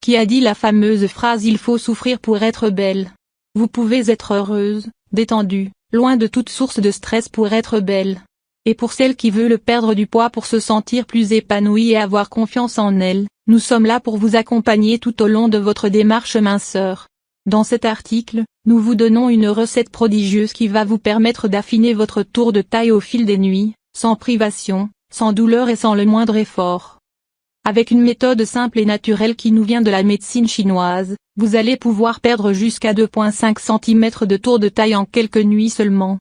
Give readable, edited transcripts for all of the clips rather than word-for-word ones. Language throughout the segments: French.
Qui a dit la fameuse phrase « Il faut souffrir pour être belle ». Vous pouvez être heureuse, détendue, loin de toute source de stress pour être belle. Et pour celle qui veut perdre du poids pour se sentir plus épanouie et avoir confiance en elle, nous sommes là pour vous accompagner tout au long de votre démarche minceur. Dans cet article, nous vous donnons une recette prodigieuse qui va vous permettre d'affiner votre tour de taille au fil des nuits, sans privation, sans douleur et sans le moindre effort. Avec une méthode simple et naturelle qui nous vient de la médecine chinoise, vous allez pouvoir perdre jusqu'à 2,5 cm de tour de taille en quelques nuits seulement.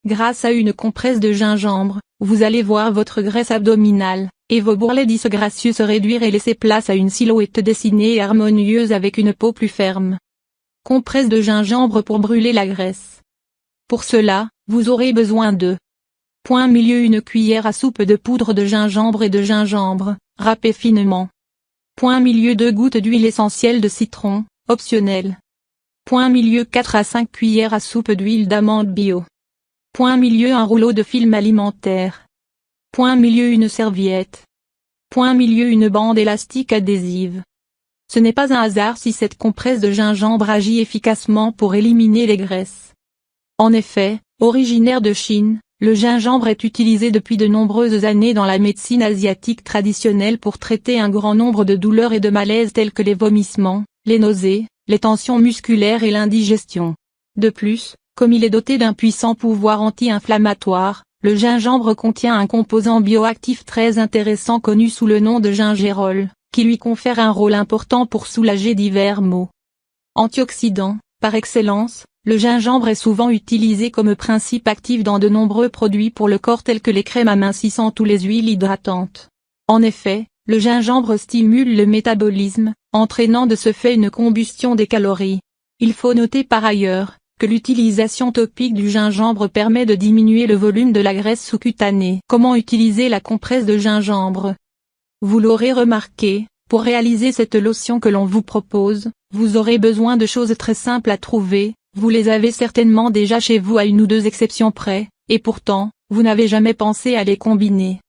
Grâce à une compresse de gingembre, vous allez voir votre graisse abdominale, et vos bourrelets disgracieux se réduire et laisser place à une silhouette dessinée et harmonieuse avec une peau plus ferme. Compresse de gingembre pour brûler la graisse. Pour cela, vous aurez besoin de point milieu une cuillère à soupe de poudre de gingembre et de gingembre, râpé finement. Point milieu 2 gouttes d'huile essentielle de citron, optionnel. Point milieu 4 à 5 cuillères à soupe d'huile d'amande bio. Point milieu un rouleau de film alimentaire. Point milieu une serviette. Point milieu une bande élastique adhésive. Ce n'est pas un hasard si cette compresse de gingembre agit efficacement pour éliminer les graisses. En effet, originaire de Chine, le gingembre est utilisé depuis de nombreuses années dans la médecine asiatique traditionnelle pour traiter un grand nombre de douleurs et de malaises tels que les vomissements, les nausées, les tensions musculaires et l'indigestion. De plus, comme il est doté d'un puissant pouvoir anti-inflammatoire, le gingembre contient un composant bioactif très intéressant connu sous le nom de gingérol, qui lui confère un rôle important pour soulager divers maux. Antioxydant, par excellence, le gingembre est souvent utilisé comme principe actif dans de nombreux produits pour le corps tels que les crèmes amincissantes ou les huiles hydratantes. En effet, le gingembre stimule le métabolisme, entraînant de ce fait une combustion des calories. Il faut noter par ailleurs, que l'utilisation topique du gingembre permet de diminuer le volume de la graisse sous-cutanée. Comment utiliser la compresse de gingembre? Vous l'aurez remarqué, pour réaliser cette lotion que l'on vous propose, vous aurez besoin de choses très simples à trouver, vous les avez certainement déjà chez vous à une ou deux exceptions près, et pourtant, vous n'avez jamais pensé à les combiner.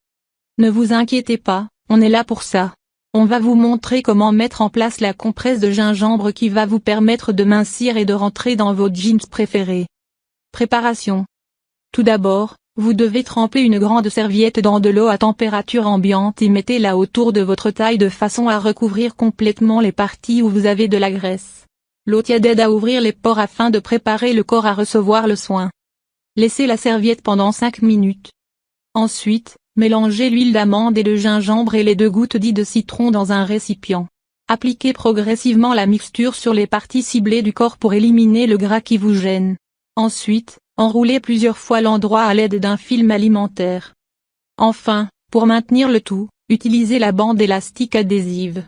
Ne vous inquiétez pas, on est là pour ça. On va vous montrer comment mettre en place la compresse de gingembre qui va vous permettre de mincir et de rentrer dans vos jeans préférés. Préparation. Tout d'abord, vous devez tremper une grande serviette dans de l'eau à température ambiante et mettez-la autour de votre taille de façon à recouvrir complètement les parties où vous avez de la graisse. L'eau tiède aide à ouvrir les pores afin de préparer le corps à recevoir le soin. Laissez la serviette pendant 5 minutes. Ensuite, mélangez l'huile d'amande et le gingembre et les 2 gouttes de citron dans un récipient. Appliquez progressivement la mixture sur les parties ciblées du corps pour éliminer le gras qui vous gêne. Ensuite, enroulez plusieurs fois l'endroit à l'aide d'un film alimentaire. Enfin, pour maintenir le tout, utilisez la bande élastique adhésive.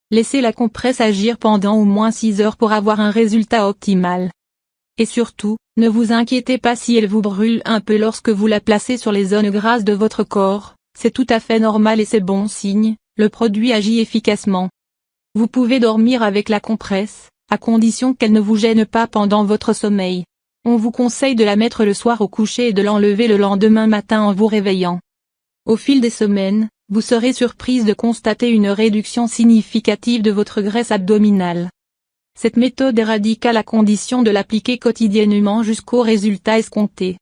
Laissez la compresse agir pendant au moins 6 heures pour avoir un résultat optimal. Et surtout, ne vous inquiétez pas si elle vous brûle un peu lorsque vous la placez sur les zones grasses de votre corps, c'est tout à fait normal et c'est bon signe, le produit agit efficacement. Vous pouvez dormir avec la compresse, à condition qu'elle ne vous gêne pas pendant votre sommeil. On vous conseille de la mettre le soir au coucher et de l'enlever le lendemain matin en vous réveillant. Au fil des semaines, vous serez surprise de constater une réduction significative de votre graisse abdominale. Cette méthode est radicale à condition de l'appliquer quotidiennement jusqu'au résultat escompté.